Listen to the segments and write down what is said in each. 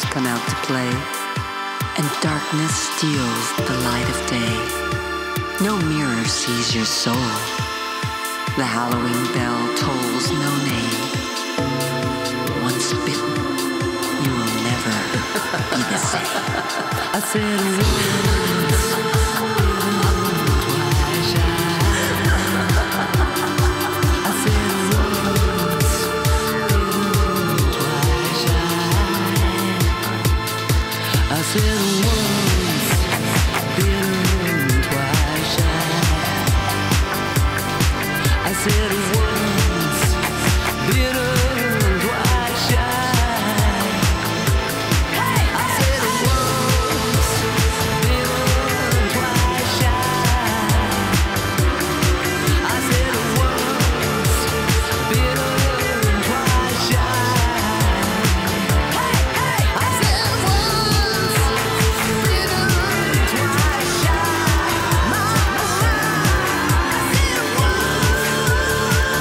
shadows come out to play, and darkness steals the light of day. No mirror sees your soul. The Halloween bell tolls no name. Once bitten, you will never be the same. I said once, twice shy. I said once, twice shy. I said once, bitten, twice shy. I said once, bitten, twice shy. I said once, bitten, twice shy. I said once, bitten, twice shy. I said once, bitten, twice shy. I said once.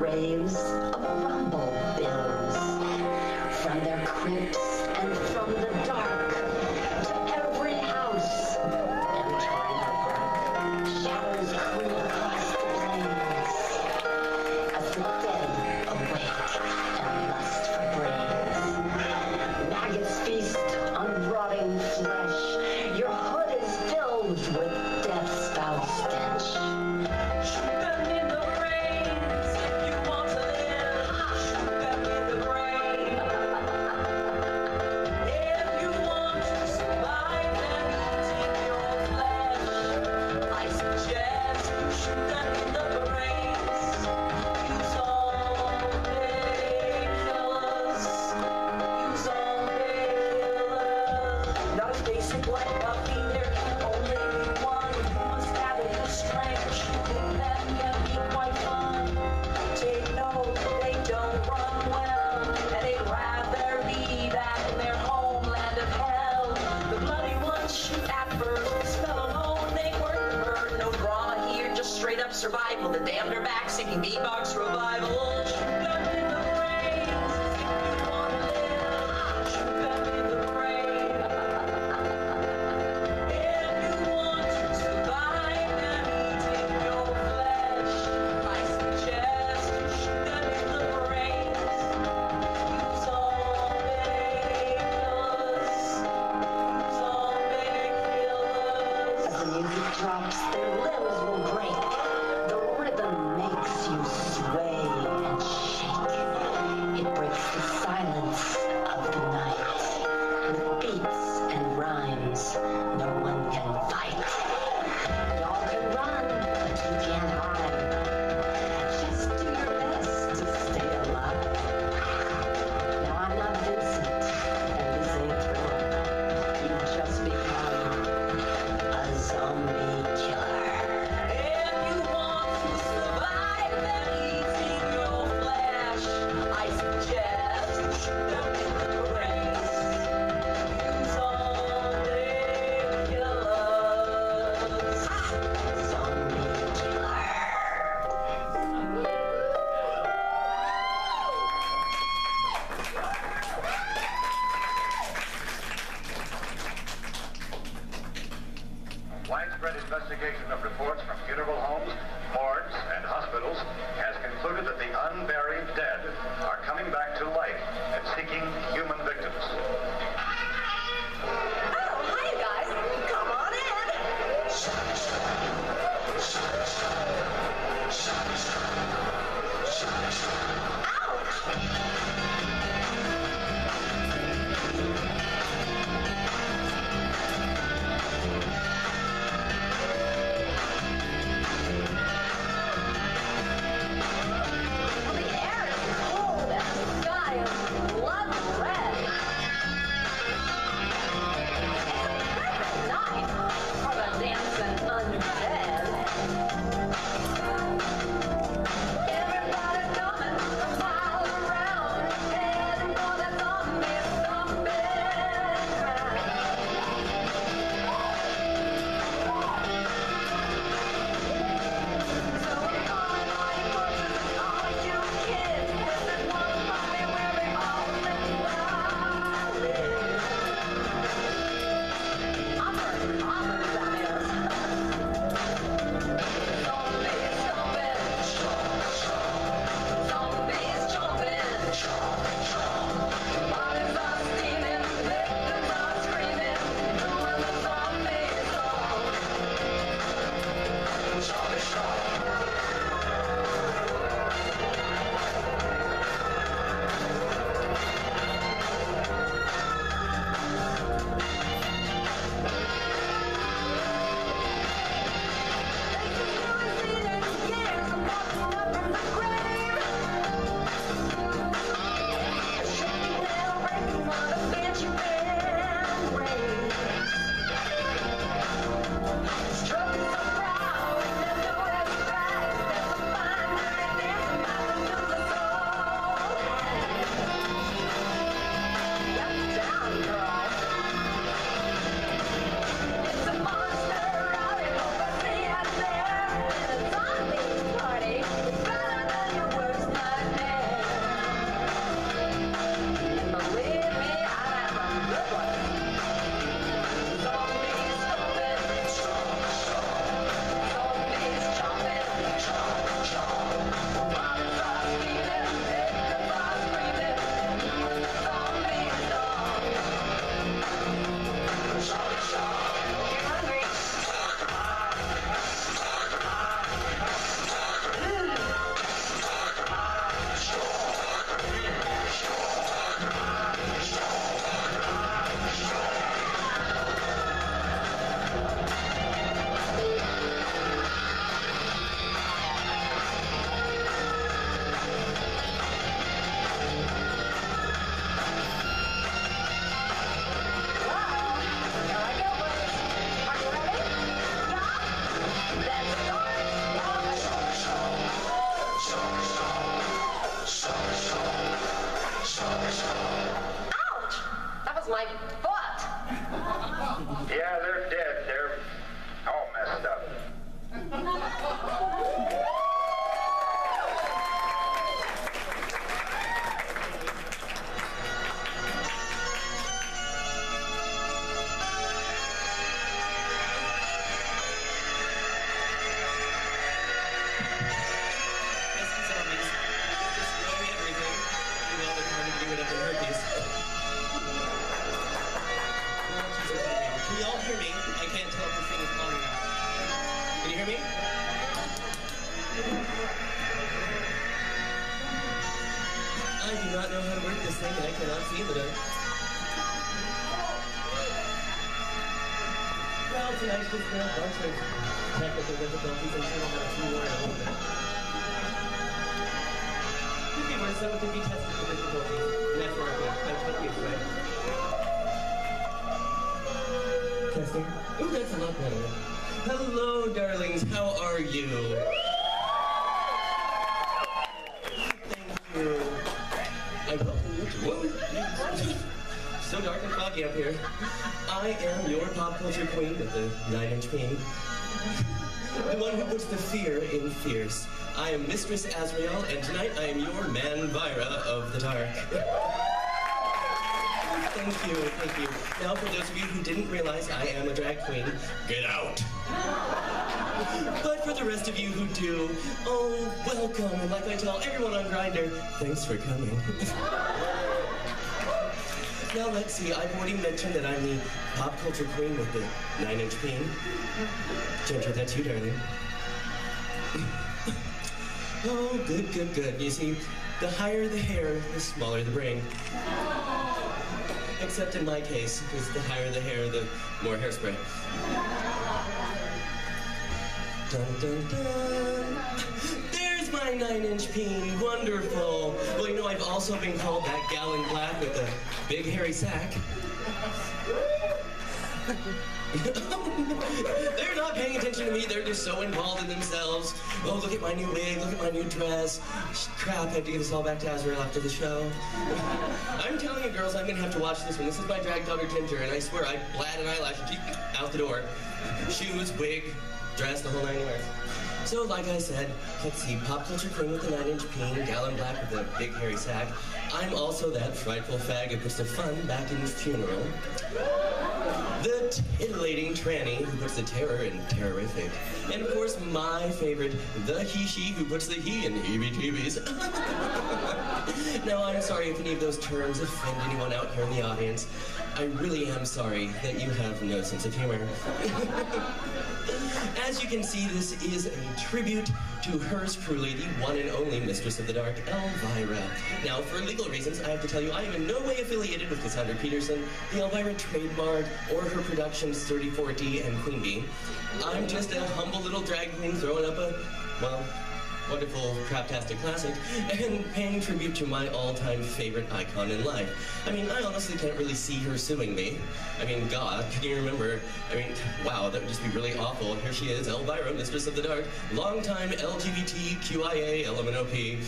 graves of rumble bills, from their crypts and from the dark, to every house, entering the park, shadows creep across the plains, as the dead awake and lust for brains. Maggots feast on rotting flesh, your hood is filled with death's foul stench. Shoot them in the brains if you want to live. Shoot them in the brain. If you want to survive and eating your flesh, I suggest you shoot them in the brains. You zombie killers. You zombie killers. Not as basic like Buffy, there can only be one who must have the strength. Shooting them can be quite fun. Take note, they don't run well, and they'd rather be back in their homeland of hell. The bloody ones shoot at first, the smell alone, they weren't the bird. No drama here, just straight up survival. The damned are back, seeking beatbox revival. Shoot them in the brains if you want to live. Shoot them in the brain. If you want to survive and eating your flesh, I suggest you shoot them in the brains. You zombie killers. You zombie killers. As the music drops, their limbs will break. The rhythm makes you sway and shake. It breaks the silence of the night. With beats and rhymes, no one can fight. Y'all can run, but you can't hide. Just do your best to stay alive. Now I'm not Vincent, and this ain't Thriller. You've just become a zombie killer. If you want to survive and eating your flesh, I suggest you shoot them in the brains. You zombie killers. Zombie killer. Widespread investigation of reports from funeral homes, morgues, and hospitals has concluded that the unburied dead are coming back to life and seeking human victims. Oh, hi, you guys. Come on in. Ouch! lost my butt. Yeah, they're dead. They're all messed up. Tonight's just been a bunch of technical difficulties. I'm sure we'll have a few more in a little bit. Could be worse, though. It could be technical difficulties. And that's where I'm going to try to get right. Testing. Ooh, that's a lot better. Hello, darlings. How are you? Thank you. Whoa. So dark and foggy up here. I am your pop culture queen with the 9-inch peen. The one who puts the fear in fierce. I am Mistress Azrael, and tonight I am your Manvira of the dark. Thank you, thank you. Now, for those of you who didn't realize I am a drag queen, get out. But for the rest of you who do, oh, welcome. And like I tell everyone on Grindr, thanks for coming. Now, let's see, I've already mentioned that I'm the pop culture queen with the 9-inch peen. Ginger, that's you, darling. Oh, good, good, good. You see, the higher the hair, the smaller the brain. Except in my case, because the higher the hair, the more hairspray. Dun, dun, dun. There's my 9-inch peen. Wonderful. Well, you know, I've also been called that gal in black with a big hairy sack. They're not paying attention to me. They're just so involved in themselves. Oh, look at my new wig. Look at my new dress. Crap, I have to get this all back to Azrael after the show. I'm telling you, girls, I'm going to have to watch this one. This is my drag daughter, Ginger, and I swear I blad an eyelash and she's out the door. Shoes, wig, dress, the whole 9 yards. So, like I said, let's see, pop culture queen with the 9-inch peen, gal in black with a big hairy sack. I'm also that frightful fag who puts the fun back in funeral. The titillating tranny who puts the terror in terrorific. And of course, my favorite, the he-she who puts the he in heebie-jeebies. Now, I'm sorry if any of those terms offend anyone out here in the audience. I really am sorry that you have no sense of humor. As you can see, this is a tribute to hers truly, the one and only Mistress of the Dark, Elvira. Now, for legal reasons, I have to tell you, I am in no way affiliated with Cassandra Peterson, the Elvira trademark, or her productions 34D and Queen Bee. I'm just a humble little drag queen throwing up a, well, wonderful craptastic classic and paying tribute to my all-time favorite icon in life. I mean, I honestly can't really see her suing me. I mean, God, can you remember? I mean, wow, that would just be really awful. Here she is, Elvira, Mistress of the Dark, longtime LGBTQIA LMNOP.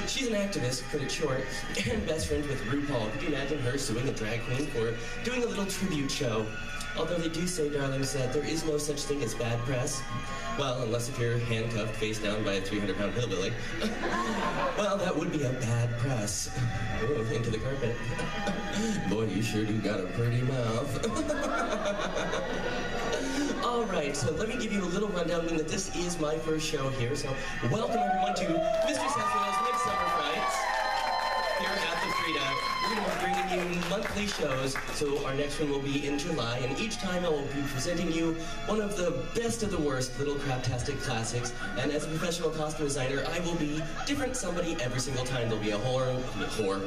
She's an activist, cut it short, and best friends with RuPaul. Could you imagine her suing a drag queen for doing a little tribute show? Although they do say, darlings, that there is no such thing as bad press. Well, unless if you're handcuffed face down by a 300-pound hillbilly. Well, that would be a bad press. Ooh, into the carpet. Boy, you sure do got a pretty mouth. All right, so let me give you a little rundown, being that this is my first show here. So welcome, everyone, to Mistress Azrael's Midsummer Frights here at the Frida. We're going to be bringing you monthly shows, so our next one will be in July, and each time I will be presenting you one of the best of the worst little craptastic classics, and as a professional costume designer, I will be different somebody every single time. There'll be a whore. Oh,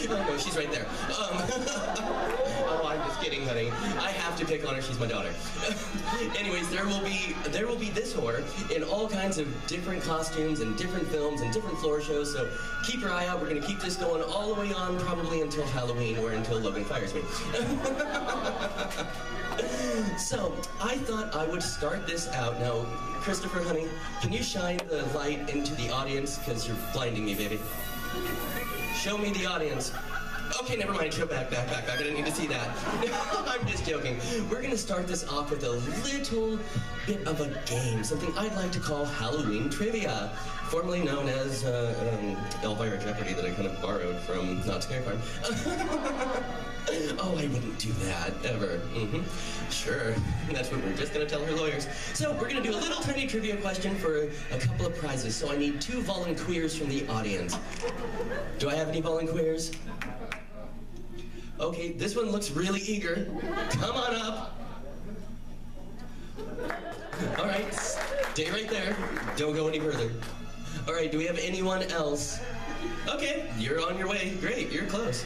no, she's right there. Oh, I'm just kidding, honey. I have to pick on her, she's my daughter. Anyways, there will be this whore in all kinds of different costumes and different films and different floor shows, so keep your eye out. We're going to keep this going all the way on, probably until Halloween or until Logan fires me. So, I thought I would start this out. Now, Christopher, honey, can you shine the light into the audience? Because you're blinding me, baby. Show me the audience. Okay, never mind. Show back. I didn't need to see that. I'm just joking. We're gonna start this off with a little bit of a game, something I'd like to call Halloween trivia, formerly known as Elvira Jeopardy, that I kind of borrowed from Not Scary Farm. Oh, I wouldn't do that, ever. Sure, that's what we're just gonna tell her lawyers. So we're gonna do a little tiny trivia question for a couple of prizes. So I need 2 volunteers from the audience. Do I have any volunteers? Okay, this one looks really eager. Come on up. All right, stay right there. Don't go any further. All right, do we have anyone else? Okay, you're on your way. Great, you're close.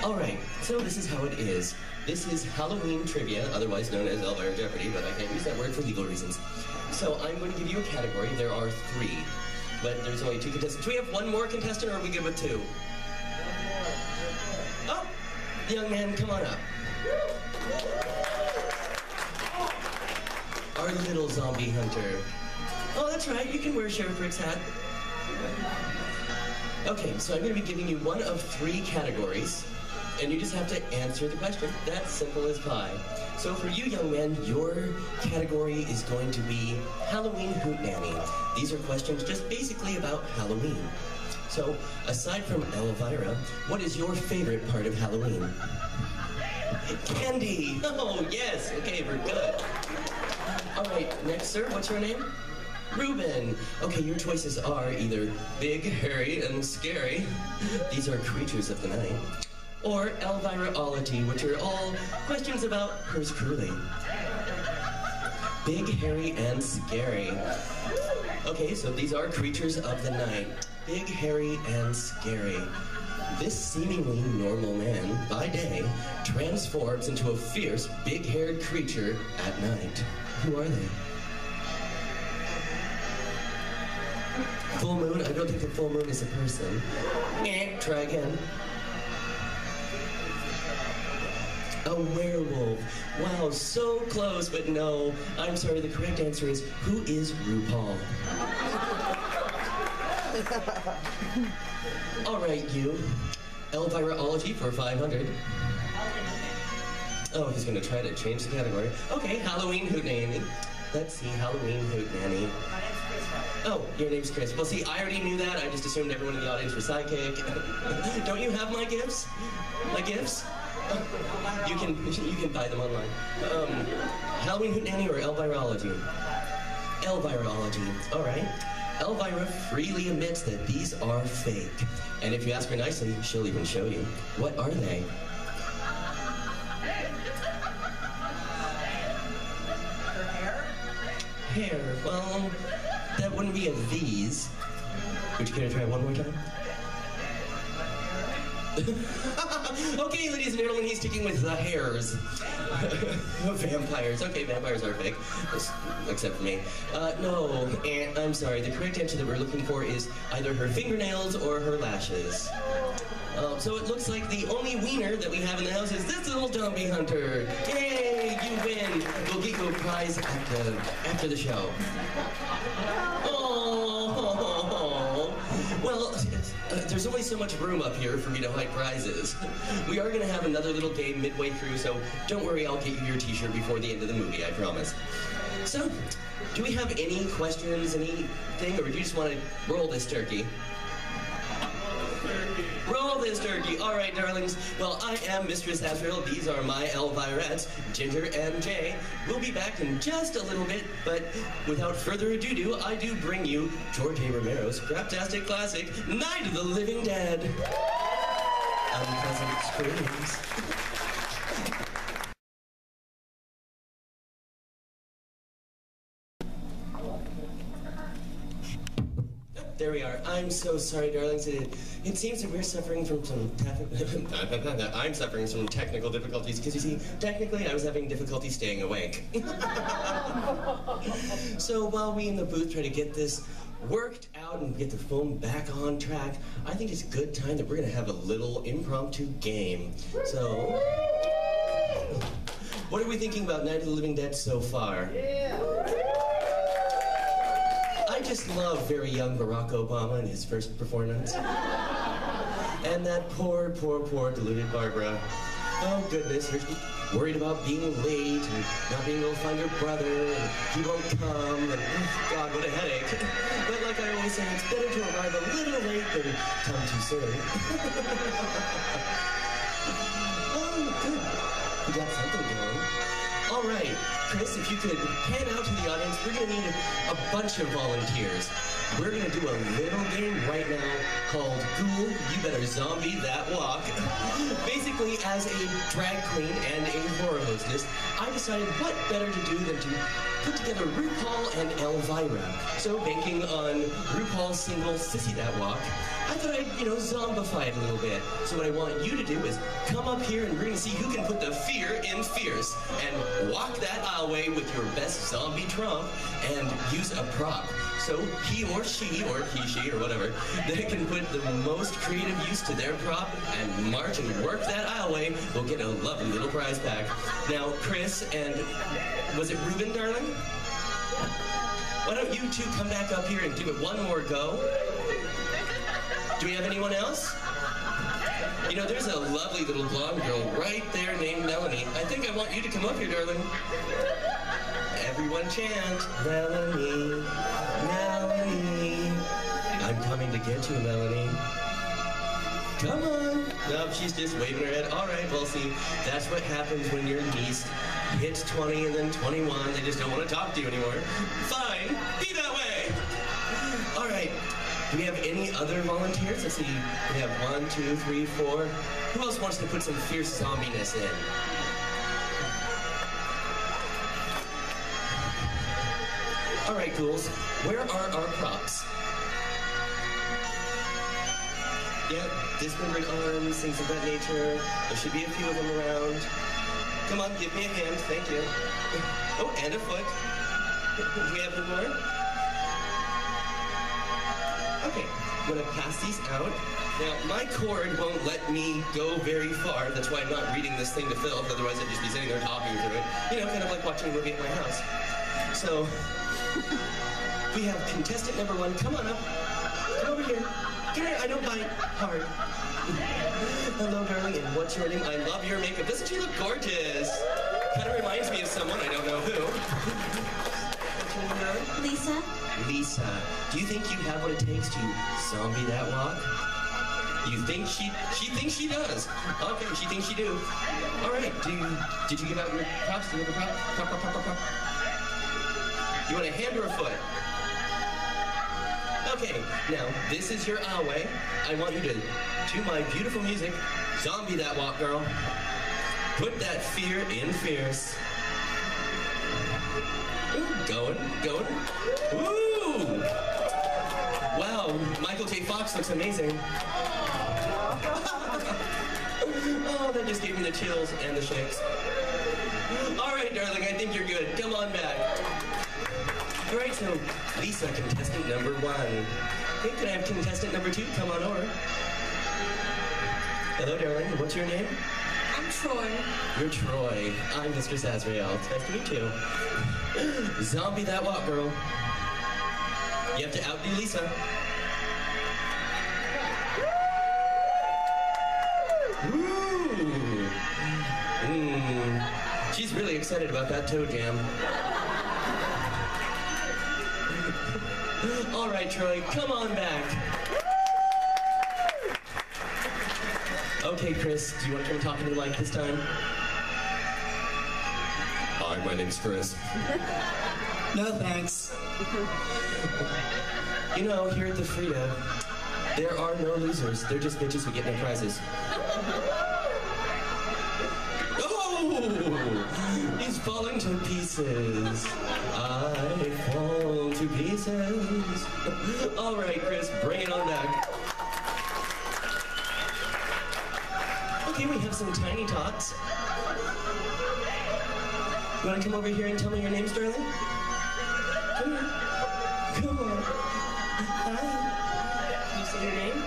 All right, so this is how it is. This is Halloween trivia, otherwise known as Elvira Jeopardy, but I can't use that word for legal reasons. So I'm going to give you a category. There are 3, but there's only 2 contestants. Do we have 1 more contestant, or are we good with 2? Oh, young man, come on up. Our little zombie hunter. Oh, that's right, you can wear Sheriff Rick's hat. Okay, so I'm going to be giving you 1 of 3 categories, and you just have to answer the question. That's simple as pie. So for you, young man, your category is going to be Halloween Hootenanny. These are questions just basically about Halloween. So, aside from Elvira, what is your favorite part of Halloween? Candy! Oh, yes! Okay, we're good. All right, next, sir, what's your name? Reuben. Okay, your choices are either big, hairy, and scary. These are creatures of the night. Or Elviraology, which are all questions about hers truly. Big, hairy, and scary. Okay, so these are creatures of the night. Big, hairy, and scary. This seemingly normal man, by day, transforms into a fierce, big-haired creature at night. Who are they? Full moon? I don't think the full moon is a person. Try again. A werewolf. Wow, so close, but no. I'm sorry, the correct answer is, who is RuPaul? All right, you. Elviraology for 500. Oh, he's gonna try to change the category. Okay, Halloween Hootenanny. Let's see, Halloween Hootenanny. Oh, your name's Chris. Well, see, I already knew that. I just assumed everyone in the audience was psychic. Don't you have my gifts? My gifts? You can buy them online. Halloween Hootenanny or Elviraology? Elviraology. All right. Elvira freely admits that these are fake. And if you ask her nicely, she'll even show you. What are they? Her hair? Hair. Well, that wouldn't be a these. Would you care to try one more time? Okay, ladies and gentlemen, he's sticking with the hairs. Vampires. Okay, vampires are fake. Except for me. No, I'm sorry. The correct answer that we're looking for is either her fingernails or her lashes. So it looks like the only wiener that we have in the house is this little zombie hunter. Yay, you win. We'll get you a prize after the show. Oh, well, there's only so much room up here for me to hide prizes. We are going to have another little game midway through, so don't worry, I'll get you your t-shirt before the end of the movie, I promise. So, do we have any questions, anything, or do you just want to roll this turkey? Roll this turkey. All right, darlings. Well, I am Mistress Azrael. These are my Elvirettes, Ginger and Jay. We'll be back in just a little bit, but without further ado, I do bring you George A. Romero's craptastic classic, Night of the Living Dead. Unpleasant screams. There we are. I'm so sorry, darlings. It seems that we're suffering from some I'm suffering from technical difficulties because, you see, technically I was having difficulty staying awake. So while we in the booth try to get this worked out and get the film back on track, I think it's a good time that we're going to have a little impromptu game. So, what are we thinking about Night of the Living Dead so far? I just love very young Barack Obama in his first performance. And that poor deluded Barbara. Oh goodness, her worried about being late and not being able to find her brother and he won't come and oh God, what a headache. But like I always say, it's better to arrive a little late than come too soon. Oh, good. We got something going. All right, Chris, if you could pan out to the audience, we're gonna need a bunch of volunteers. We're gonna do a little game right now called Ghoul, You Better Zombie That Walk. Basically, as a drag queen and a horror hostess, I decided what better to do than to put together RuPaul and Elvira. So banking on RuPaul's single Sissy That Walk, I thought I'd, zombify it a little bit. So what I want you to do is come up here and we're gonna see who can put the fear in fierce and walk that aisleway with your best zombie trump and use a prop. So he or she, or he, she, or whatever, they can put the most creative use to their prop and march and work that aisleway will get a lovely little prize pack. Now, Chris and, was it Ruben, darling? Why don't you two come back up here and give it one more go? Do we have anyone else? There's a lovely little blonde girl right there named Melanie. I think I want you to come up here, darling. Everyone chant, Melanie, Melanie. I'm coming to get you, Melanie. Come on. No, she's just waving her head. All right, well, see, that's what happens when your niece hits 20 and then 21. They just don't want to talk to you anymore. Fine, be that way. All right. Do we have any other volunteers? Let's see. We have 1, 2, 3, 4. Who else wants to put some fierce zombiness in? All right, ghouls. Where are our props? Yeah, dismembered arms, things of that nature. There should be a few of them around. Come on, give me a hand. Thank you. Oh, and a foot. Do we have any more? Okay, I'm gonna pass these out. Now, my cord won't let me go very far. That's why I'm not reading this thing to Phil, otherwise I'd just be sitting there talking through it. Kind of like watching a movie at my house. So, we have contestant number 1. Come on up. Come over here. Come here, I don't bite hard. Hello, darling, and what's your name? I love your makeup. Doesn't she look gorgeous? Kind of reminds me of someone, I don't know who. What's your name, darling? Lisa. Lisa, do you think you have what it takes to zombie that walk? You think she thinks she does. Okay, she thinks she do. All right, did you give out your props? Do you have a prop? Prop. You want a hand or a foot? Okay, now, this is your aisleway. I want you to my beautiful music, zombie that walk, girl. Put that fear in fierce. Ooh, going. Ooh! Wow, Michael J. Fox looks amazing. Oh, that just gave me the chills and the shakes. All right, darling, I think you're good. Come on back. All right, so Lisa, contestant number 1. Okay, can I have contestant number 2? Come on over. Hello, darling. What's your name? I'm Troy. You're Troy. I'm Mistress Azrael. It's nice to meet you. Zombie that walk, girl. You have to outdo Lisa. Woo! She's really excited about that toe jam. All right, Troy, come on back. Okay, Chris, do you want to come talk to the mic this time? Hi, my name's Chris. No, thanks. Here at the Frida, there are no losers. They're just bitches who get no prizes. Oh! He's falling to pieces. I fall to pieces. All right, Chris, bring it on back. Okay, we have some tiny tots. You want to come over here and tell me your name, darling? Come here. Come on. Hi. Can you say your name?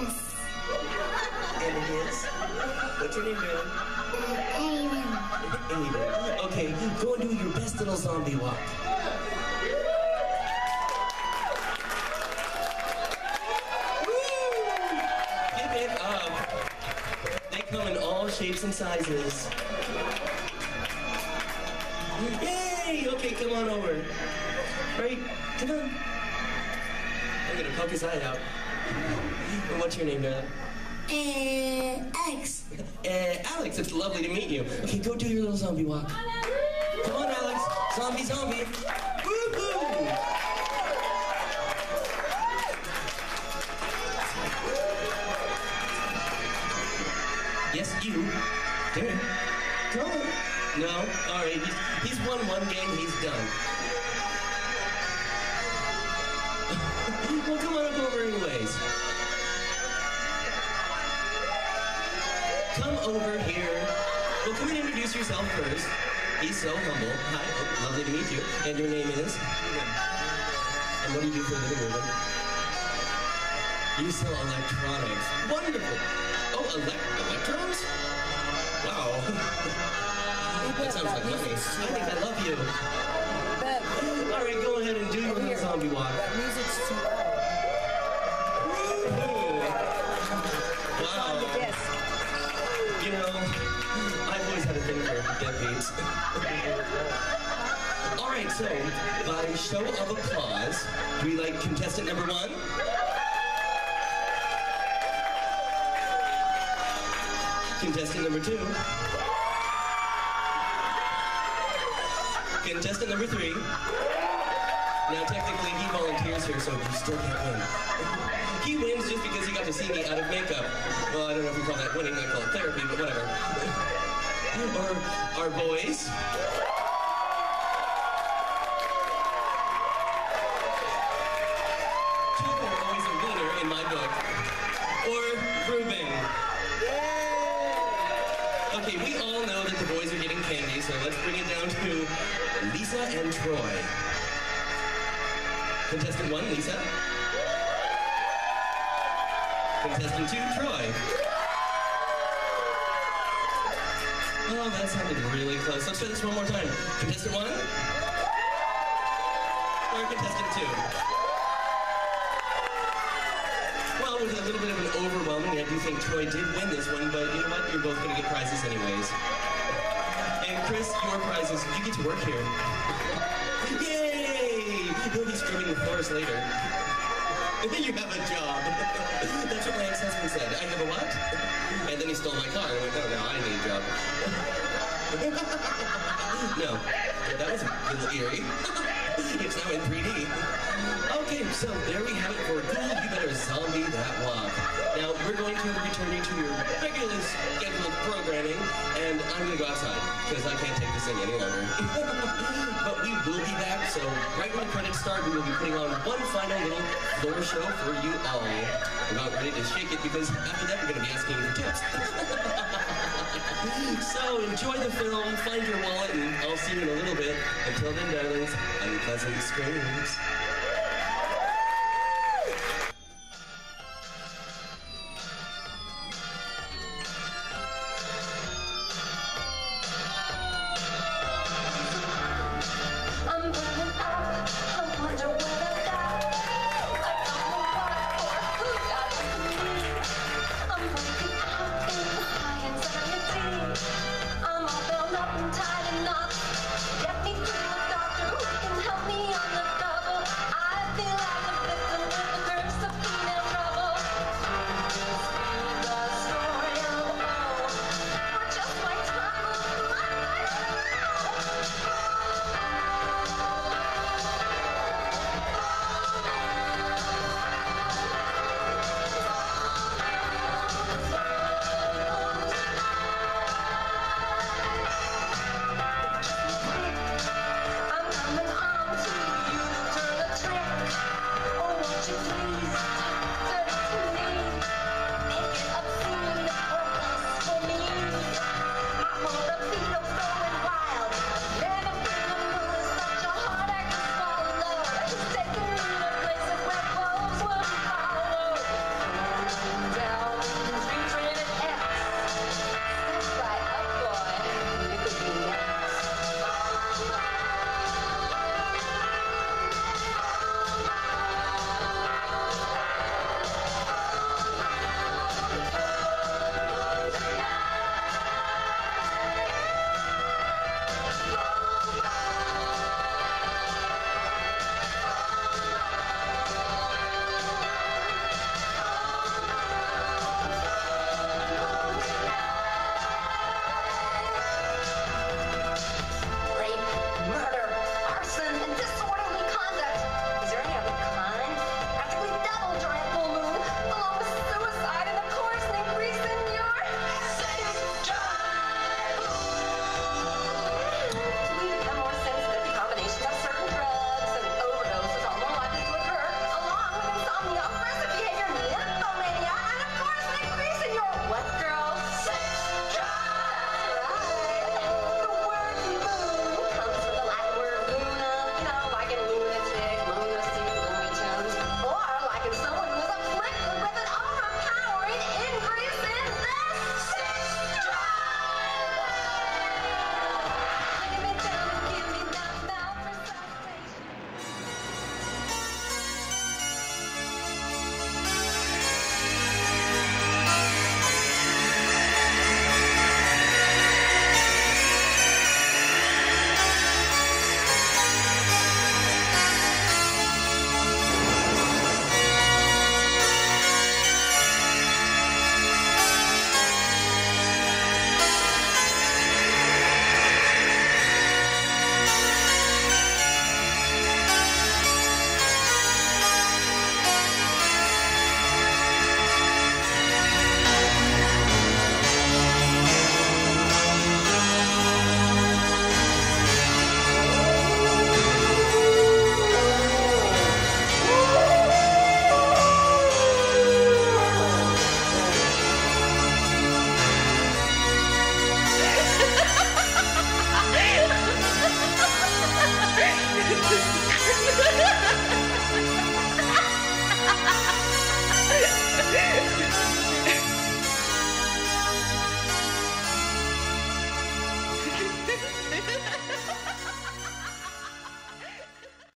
Yes. And it is? What's your name, darling? Aiden. Aiden. Okay, go and do your best little zombie walk. Woo! Give shapes and sizes. Yay! Okay, come on over. Right, come on. I'm gonna poke his eye out. And what's your name, darling? Alex. Alex, it's lovely to meet you. Okay, go do your little zombie walk. Come on, Alex. Zombie, zombie. Woo-hoo! Yes, you. There. Come on. No? All right, he's won one game, he's done. Well, come on up over anyways. Come over here. Well, come and introduce yourself first. He's so humble. Hi, oh, lovely to meet you. And your name is? And what do you do for a living, Ruben? You sell electronics. Wonderful. Oh, electrons? Wow. That sounds like money. I think I love you. All right, go ahead and do your little zombie walk. That music's too loud. Wow. You know, I've always had a thing for deadbeats. All right, so by show of applause, do we like contestant number 1? Contestant number 2? Contestant number 3? Now, technically, he volunteers here, so you still can't win. He wins just because he got to see me out of makeup. Well, I don't know if you call that winning, I call it therapy, but whatever. Or our boys. Two are always a winner in my book. Or Ruben. Okay, we all know that the boys are getting candy, so let's bring it down to Lisa and Troy. Contestant 1, Lisa. Contestant 2, Troy. Oh, that sounded really close. Let's try this one more time. Contestant 1? Or contestant 2? Well, with a little bit of an overwhelming, I do think Troy did win this one, but you know what? You're both going to get prizes anyways. And Chris, your prizes, you get to work here. Yay! You'll be scrubbing the floors later. You have a job. That's what my ex-husband said. I have a what? And then he stole my car. And I went, oh, no, I need a job. No, that was a little eerie. It's now in 3D. Okay, so there we have it for Cool You Better Zombie That Walk. Now, we're going to return you to your regularly scheduled programming, and I'm going to go outside, because I can't take this thing any longer. But we will be back, so right when the credits start, we will be putting on one final little floor show for you all. I'm not ready to shake it, because after that, we're going to be asking you for tips. So enjoy the film, find your wallet, and I'll see you in a little bit. Until then, darlings, unpleasant screams.